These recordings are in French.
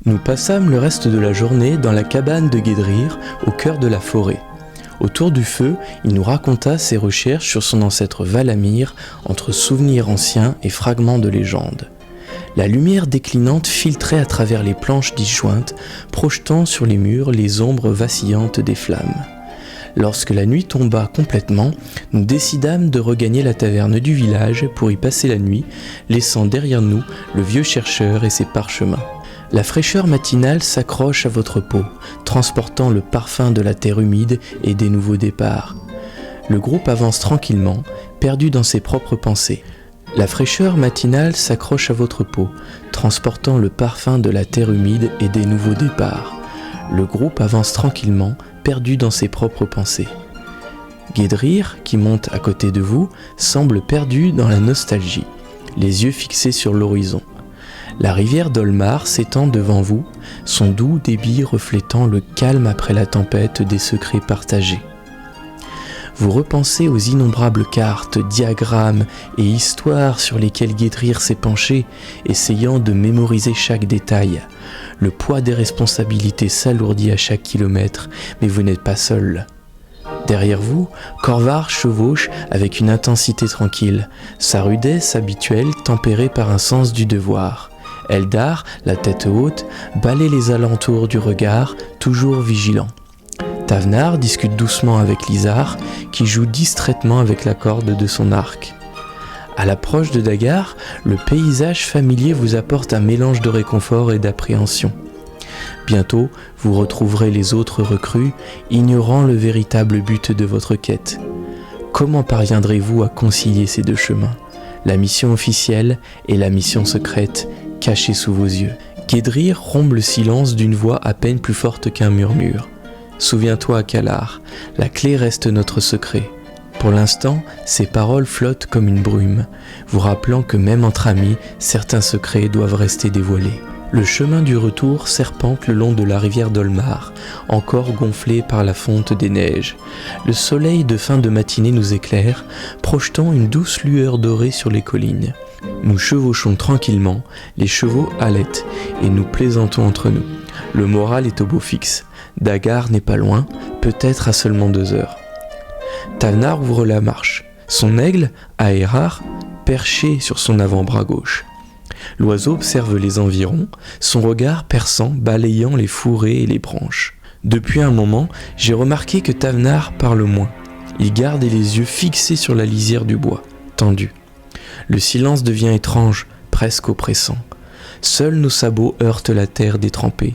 Nous passâmes le reste de la journée dans la cabane de Guédrir, au cœur de la forêt. Autour du feu, il nous raconta ses recherches sur son ancêtre Valamir, entre souvenirs anciens et fragments de légendes. La lumière déclinante filtrait à travers les planches disjointes, projetant sur les murs les ombres vacillantes des flammes. Lorsque la nuit tomba complètement, nous décidâmes de regagner la taverne du village pour y passer la nuit, laissant derrière nous le vieux chercheur et ses parchemins. La fraîcheur matinale s'accroche à votre peau, transportant le parfum de la terre humide et des nouveaux départs. Le groupe avance tranquillement, perdu dans ses propres pensées. La fraîcheur matinale s'accroche à votre peau, transportant le parfum de la terre humide et des nouveaux départs. Le groupe avance tranquillement, perdu dans ses propres pensées. Guédrir, qui monte à côté de vous, semble perdu dans la nostalgie, les yeux fixés sur l'horizon. La rivière d'Olmar s'étend devant vous, son doux débit reflétant le calme après la tempête des secrets partagés. Vous repensez aux innombrables cartes, diagrammes et histoires sur lesquelles Guédrir s'est penché, essayant de mémoriser chaque détail. Le poids des responsabilités s'alourdit à chaque kilomètre, mais vous n'êtes pas seul. Derrière vous, Corvar chevauche avec une intensité tranquille, sa rudesse habituelle tempérée par un sens du devoir. Eldar, la tête haute, balaie les alentours du regard, toujours vigilant. Tavnar discute doucement avec Lizar, qui joue distraitement avec la corde de son arc. À l'approche de Dagar, le paysage familier vous apporte un mélange de réconfort et d'appréhension. Bientôt, vous retrouverez les autres recrues, ignorant le véritable but de votre quête. Comment parviendrez-vous à concilier ces deux chemins, la mission officielle et la mission secrète, cachée sous vos yeux? Guédrir rompt le silence d'une voix à peine plus forte qu'un murmure. Souviens-toi, Kalar, la clé reste notre secret. Pour l'instant, ces paroles flottent comme une brume, vous rappelant que même entre amis, certains secrets doivent rester dévoilés. Le chemin du retour serpente le long de la rivière d'Olmar, encore gonflée par la fonte des neiges. Le soleil de fin de matinée nous éclaire, projetant une douce lueur dorée sur les collines. Nous chevauchons tranquillement, les chevaux halètent, et nous plaisantons entre nous. Le moral est au beau fixe. Dagar n'est pas loin, peut-être à seulement 2 heures. Tavnar ouvre la marche, son aigle, Aérar, perché sur son avant-bras gauche. L'oiseau observe les environs, son regard perçant balayant les fourrés et les branches. Depuis un moment, j'ai remarqué que Tavnar parle moins. Il garde les yeux fixés sur la lisière du bois, tendu. Le silence devient étrange, presque oppressant. Seuls nos sabots heurtent la terre détrempée,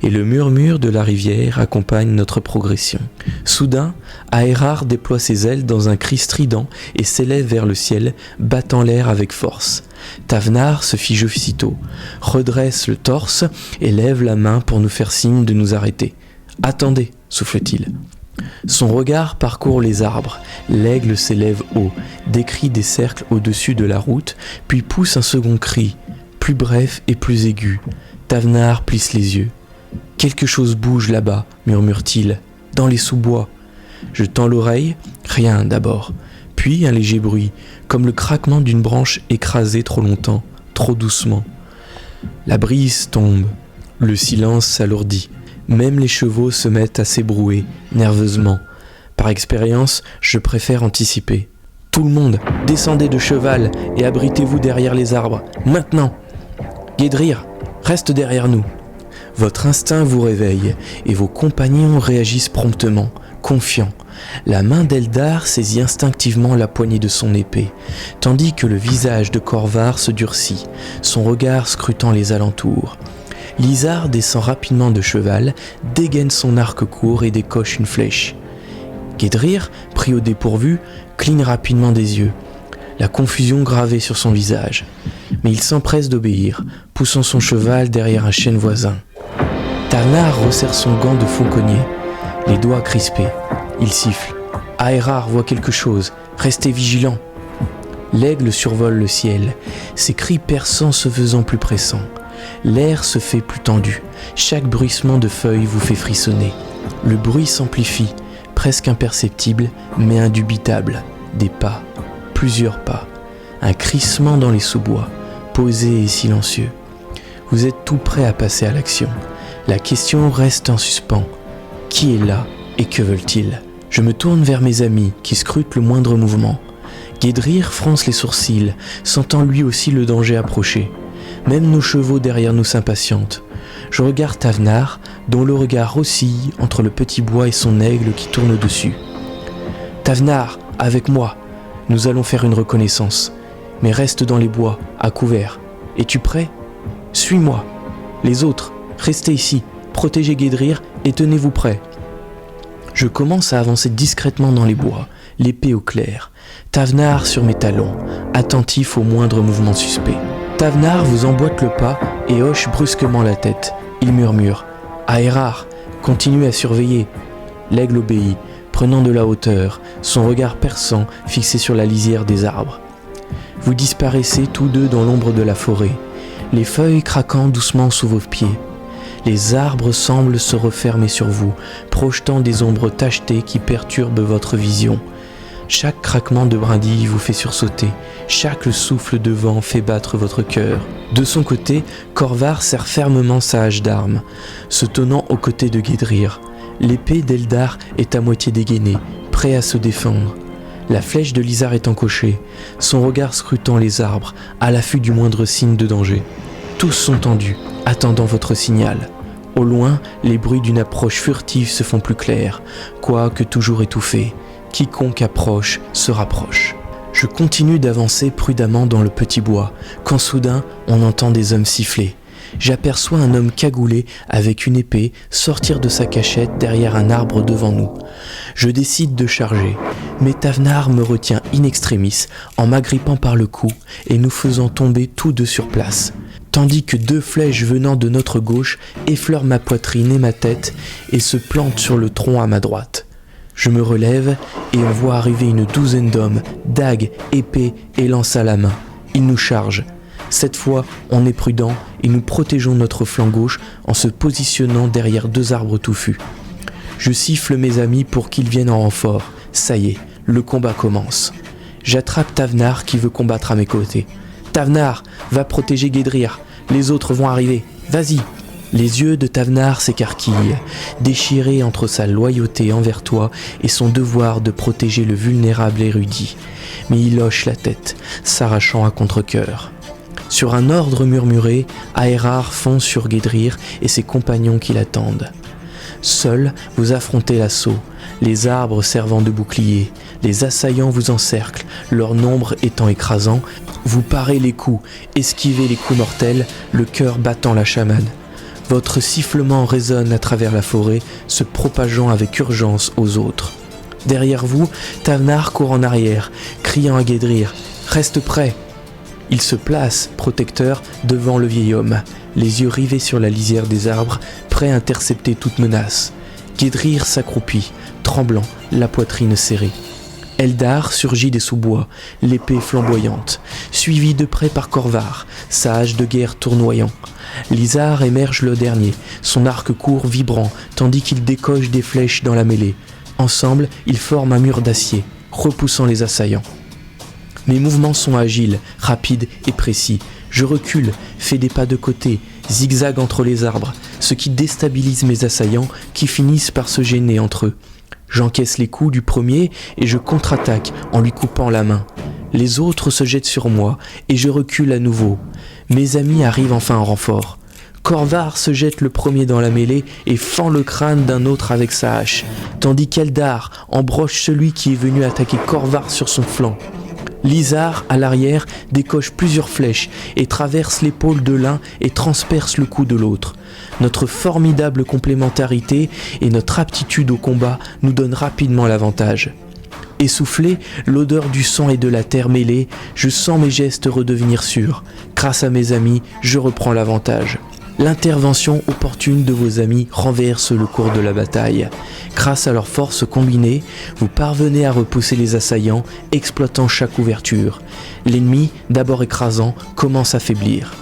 et le murmure de la rivière accompagne notre progression. Soudain, Aérar déploie ses ailes dans un cri strident et s'élève vers le ciel, battant l'air avec force. Tavnar se fige aussitôt, redresse le torse et lève la main pour nous faire signe de nous arrêter. « Attendez !» souffle-t-il. Son regard parcourt les arbres, l'aigle s'élève haut, décrit des cercles au-dessus de la route, puis pousse un second cri, plus bref et plus aigu. Tavnar plisse les yeux. « Quelque chose bouge là-bas » murmure-t-il, « dans les sous-bois. » Je tends l'oreille, rien d'abord, puis un léger bruit, comme le craquement d'une branche écrasée trop longtemps, trop doucement. La brise tombe, le silence s'alourdit, même les chevaux se mettent à s'ébrouer, nerveusement. Par expérience, je préfère anticiper. « Tout le monde, descendez de cheval et abritez-vous derrière les arbres, maintenant !» « Guédrir, reste derrière nous !» Votre instinct vous réveille et vos compagnons réagissent promptement, confiants. La main d'Eldar saisit instinctivement la poignée de son épée, tandis que le visage de Corvar se durcit, son regard scrutant les alentours. Lizar descend rapidement de cheval, dégaine son arc court et décoche une flèche. Guédrir, pris au dépourvu, cligne rapidement des yeux, la confusion gravée sur son visage. Mais il s'empresse d'obéir, poussant son cheval derrière un chêne voisin. Tavnar resserre son gant de fauconnier, les doigts crispés. Il siffle. Aérar voit quelque chose, restez vigilants. L'aigle survole le ciel, ses cris perçants se faisant plus pressants. L'air se fait plus tendu, chaque bruissement de feuilles vous fait frissonner. Le bruit s'amplifie, presque imperceptible, mais indubitable. Des pas, plusieurs pas, un crissement dans les sous-bois, posé et silencieux. Vous êtes tout prêt à passer à l'action. La question reste en suspens. Qui est là et que veulent-ils ? Je me tourne vers mes amis qui scrutent le moindre mouvement. Guédrir fronce les sourcils, sentant lui aussi le danger approcher. Même nos chevaux derrière nous s'impatientent. Je regarde Tavnar, dont le regard oscille entre le petit bois et son aigle qui tourne au-dessus. Tavnar, avec moi, nous allons faire une reconnaissance. Mais reste dans les bois, à couvert. Es-tu prêt ? Suis-moi. Les autres, restez ici, protégez Guédrir et tenez-vous prêts. Je commence à avancer discrètement dans les bois, l'épée au clair. Tavnar sur mes talons, attentif au moindre mouvement suspect. Tavnar vous emboîte le pas et hoche brusquement la tête. Il murmure « Aérar, continue à surveiller ». L'aigle obéit, prenant de la hauteur, son regard perçant fixé sur la lisière des arbres. Vous disparaissez tous deux dans l'ombre de la forêt, les feuilles craquant doucement sous vos pieds. Les arbres semblent se refermer sur vous, projetant des ombres tachetées qui perturbent votre vision. Chaque craquement de brindilles vous fait sursauter, chaque souffle de vent fait battre votre cœur. De son côté, Corvar serre fermement sa hache d'armes, se tenant aux côtés de Guédrir. L'épée d'Eldar est à moitié dégainée, prêt à se défendre. La flèche de Lizar est encochée, son regard scrutant les arbres, à l'affût du moindre signe de danger. Tous sont tendus, attendant votre signal. Au loin, les bruits d'une approche furtive se font plus clairs, quoique toujours étouffés. Quiconque approche se rapproche. Je continue d'avancer prudemment dans le petit bois, quand soudain, on entend des hommes siffler. J'aperçois un homme cagoulé avec une épée sortir de sa cachette derrière un arbre devant nous. Je décide de charger, mais Tavnar me retient in extremis en m'agrippant par le cou et nous faisant tomber tous deux sur place, tandis que 2 flèches venant de notre gauche effleurent ma poitrine et ma tête et se plantent sur le tronc à ma droite. Je me relève et on voit arriver une 12aine d'hommes, dagues, épées et lances à la main. Ils nous chargent. Cette fois, on est prudent et nous protégeons notre flanc gauche en se positionnant derrière 2 arbres touffus. Je siffle mes amis pour qu'ils viennent en renfort. Ça y est, le combat commence. J'attrape Tavnar qui veut combattre à mes côtés. Tavnar, va protéger Guédrir. Les autres vont arriver. Vas-y. Les yeux de Tavnar s'écarquillent, déchirés entre sa loyauté envers toi et son devoir de protéger le vulnérable érudit. Mais il hoche la tête, s'arrachant à contre-cœur. Sur un ordre murmuré, Aérar fonce sur Guédrir et ses compagnons qui l'attendent. Seuls, vous affrontez l'assaut, les arbres servant de bouclier. Les assaillants vous encerclent, leur nombre étant écrasant. Vous parez les coups, esquivez les coups mortels, le cœur battant la chamade. Votre sifflement résonne à travers la forêt, se propageant avec urgence aux autres. Derrière vous, Tavnar court en arrière, criant à Guédrir « Reste prêt !» Il se place, protecteur, devant le vieil homme, les yeux rivés sur la lisière des arbres, prêt à intercepter toute menace. Guédrir s'accroupit, tremblant, la poitrine serrée. Eldar surgit des sous-bois, l'épée flamboyante, suivi de près par Corvar, sa hache de guerre tournoyant. Lizar émerge le dernier, son arc court vibrant, tandis qu'il décoche des flèches dans la mêlée. Ensemble, ils forment un mur d'acier, repoussant les assaillants. Mes mouvements sont agiles, rapides et précis. Je recule, fais des pas de côté, zigzag entre les arbres, ce qui déstabilise mes assaillants qui finissent par se gêner entre eux. J'encaisse les coups du premier et je contre-attaque en lui coupant la main. Les autres se jettent sur moi et je recule à nouveau. Mes amis arrivent enfin en renfort. Corvar se jette le premier dans la mêlée et fend le crâne d'un autre avec sa hache, tandis qu'Eldar embroche celui qui est venu attaquer Corvar sur son flanc. Lizar, à l'arrière, décoche plusieurs flèches et traverse l'épaule de l'un et transperce le cou de l'autre. Notre formidable complémentarité et notre aptitude au combat nous donnent rapidement l'avantage. Essoufflé, l'odeur du sang et de la terre mêlée, je sens mes gestes redevenir sûrs. Grâce à mes amis, je reprends l'avantage. L'intervention opportune de vos amis renverse le cours de la bataille. Grâce à leurs forces combinées, vous parvenez à repousser les assaillants, exploitant chaque ouverture. L'ennemi, d'abord écrasant, commence à faiblir.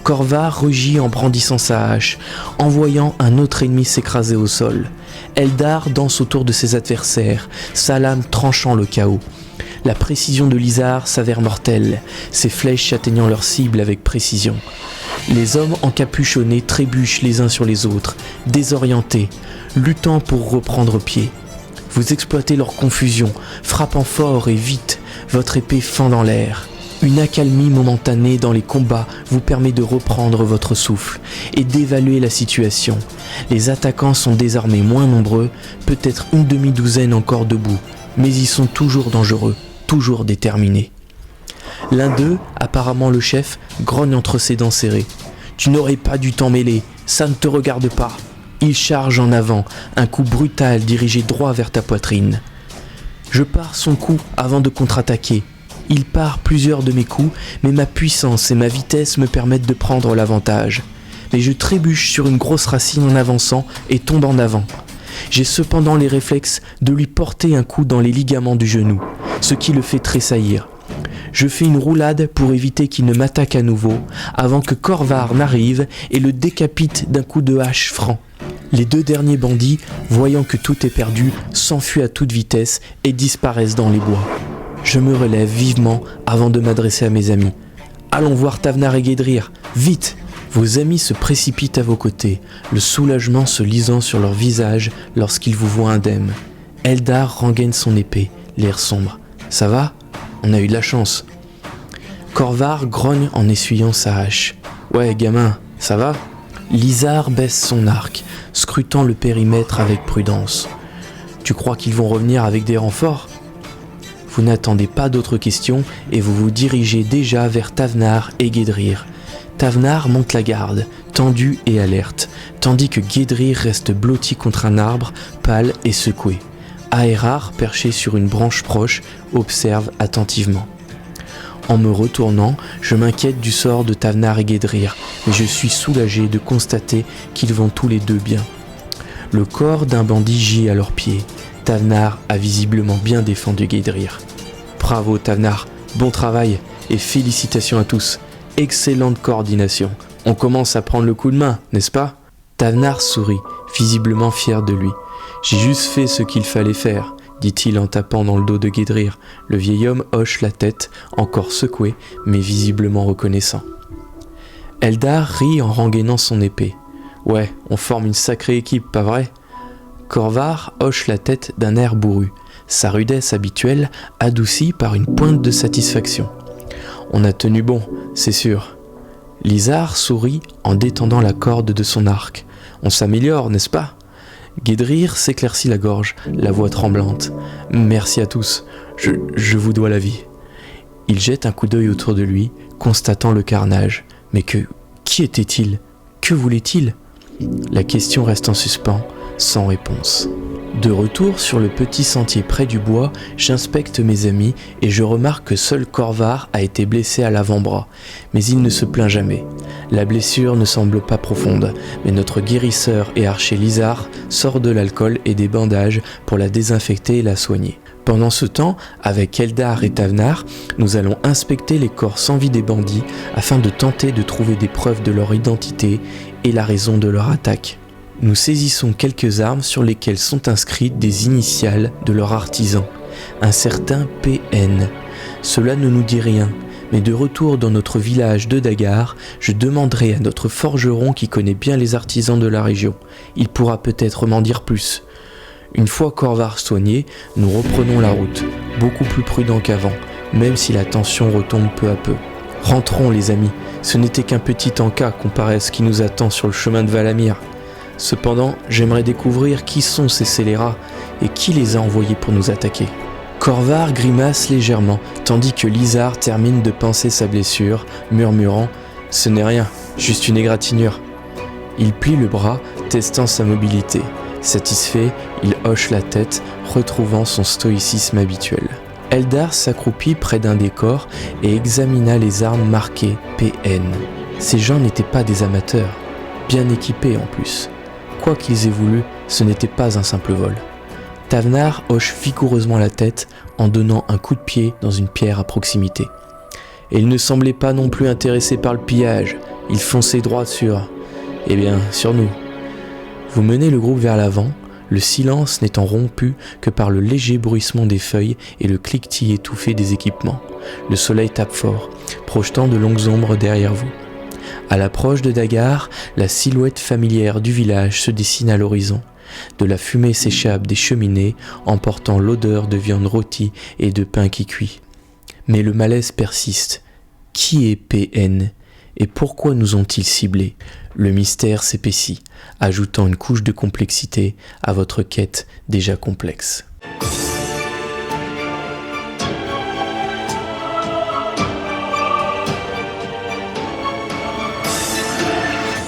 Corvar rugit en brandissant sa hache, en voyant un autre ennemi s'écraser au sol. Eldar danse autour de ses adversaires, sa lame tranchant le chaos. La précision de Lizar s'avère mortelle, ses flèches atteignant leur cible avec précision. Les hommes encapuchonnés trébuchent les uns sur les autres, désorientés, luttant pour reprendre pied. Vous exploitez leur confusion, frappant fort et vite, votre épée fend dans l'air. Une accalmie momentanée dans les combats vous permet de reprendre votre souffle et d'évaluer la situation. Les attaquants sont désormais moins nombreux, peut-être une demi-douzaine encore debout, mais ils sont toujours dangereux, toujours déterminés. L'un d'eux, apparemment le chef, grogne entre ses dents serrées. « Tu n'aurais pas dû t'en mêler, ça ne te regarde pas !» Il charge en avant, un coup brutal dirigé droit vers ta poitrine. Je pars son coup avant de contre-attaquer. Il part plusieurs de mes coups, mais ma puissance et ma vitesse me permettent de prendre l'avantage. Mais je trébuche sur une grosse racine en avançant et tombe en avant. J'ai cependant les réflexes de lui porter un coup dans les ligaments du genou, ce qui le fait tressaillir. Je fais une roulade pour éviter qu'il ne m'attaque à nouveau, avant que Corvar n'arrive et le décapite d'un coup de hache franc. Les deux derniers bandits, voyant que tout est perdu, s'enfuient à toute vitesse et disparaissent dans les bois. Je me relève vivement avant de m'adresser à mes amis. « Allons voir Tavnar et Guedrir, vite !» Vos amis se précipitent à vos côtés, le soulagement se lisant sur leur visage lorsqu'ils vous voient indemnes. Eldar rengaine son épée, l'air sombre. « Ça va ? On a eu de la chance. » Corvar grogne en essuyant sa hache. « Ouais, gamin, ça va ?» Lizar baisse son arc, scrutant le périmètre avec prudence. « Tu crois qu'ils vont revenir avec des renforts ? » Vous n'attendez pas d'autres questions et vous vous dirigez déjà vers Tavnar et Guedrir. Tavnar monte la garde, tendu et alerte, tandis que Guedrir reste blotti contre un arbre, pâle et secoué. Aerar, perché sur une branche proche, observe attentivement. En me retournant, je m'inquiète du sort de Tavnar et Guedrir, mais je suis soulagé de constater qu'ils vont tous les deux bien. Le corps d'un bandit gît à leurs pieds. Tavnar a visiblement bien défendu Guedrir. Bravo Tavnar, bon travail et félicitations à tous. Excellente coordination. On commence à prendre le coup de main, n'est-ce pas ? Tavnar sourit, visiblement fier de lui. J'ai juste fait ce qu'il fallait faire, dit-il en tapant dans le dos de Guedrir. Le vieil homme hoche la tête, encore secoué, mais visiblement reconnaissant. Eldar rit en rengainant son épée. Ouais, on forme une sacrée équipe, pas vrai ? Corvar hoche la tête d'un air bourru, sa rudesse habituelle adoucie par une pointe de satisfaction. On a tenu bon, c'est sûr. Lizar sourit en détendant la corde de son arc. On s'améliore, n'est-ce pas ? Guedrir s'éclaircit la gorge, la voix tremblante. Merci à tous, je vous dois la vie. Il jette un coup d'œil autour de lui, constatant le carnage. Mais qui était-il ? Que voulait-il ? La question reste en suspens, sans réponse. De retour sur le petit sentier près du bois, j'inspecte mes amis et je remarque que seul Corvar a été blessé à l'avant-bras, mais il ne se plaint jamais. La blessure ne semble pas profonde, mais notre guérisseur et archer Lizar sort de l'alcool et des bandages pour la désinfecter et la soigner. Pendant ce temps, avec Eldar et Tavnar, nous allons inspecter les corps sans vie des bandits afin de tenter de trouver des preuves de leur identité et la raison de leur attaque. Nous saisissons quelques armes sur lesquelles sont inscrites des initiales de leur artisan, un certain PN. Cela ne nous dit rien, mais de retour dans notre village de Dagar, je demanderai à notre forgeron qui connaît bien les artisans de la région. Il pourra peut-être m'en dire plus. Une fois Corvar soigné, nous reprenons la route, beaucoup plus prudents qu'avant, même si la tension retombe peu à peu. Rentrons les amis, ce n'était qu'un petit encas comparé à ce qui nous attend sur le chemin de Valamir. Cependant, j'aimerais découvrir qui sont ces scélérats et qui les a envoyés pour nous attaquer. Corvar grimace légèrement, tandis que Lizar termine de panser sa blessure, murmurant « Ce n'est rien, juste une égratignure ». Il plie le bras, testant sa mobilité. Satisfait, il hoche la tête, retrouvant son stoïcisme habituel. Eldar s'accroupit près d'un des corps et examina les armes marquées PN. Ces gens n'étaient pas des amateurs, bien équipés en plus. Quoi qu'ils aient voulu, ce n'était pas un simple vol. Tavnar hoche vigoureusement la tête en donnant un coup de pied dans une pierre à proximité. Et il ne semblait pas non plus intéressé par le pillage, il fonçait droit sur nous. Vous menez le groupe vers l'avant, le silence n'étant rompu que par le léger bruissement des feuilles et le cliquetis étouffé des équipements. Le soleil tape fort, projetant de longues ombres derrière vous. À l'approche de Dagar, la silhouette familière du village se dessine à l'horizon. De la fumée s'échappe des cheminées, emportant l'odeur de viande rôtie et de pain qui cuit. Mais le malaise persiste. Qui est PN ? Et pourquoi nous ont-ils ciblés ? Le mystère s'épaissit, ajoutant une couche de complexité à votre quête déjà complexe.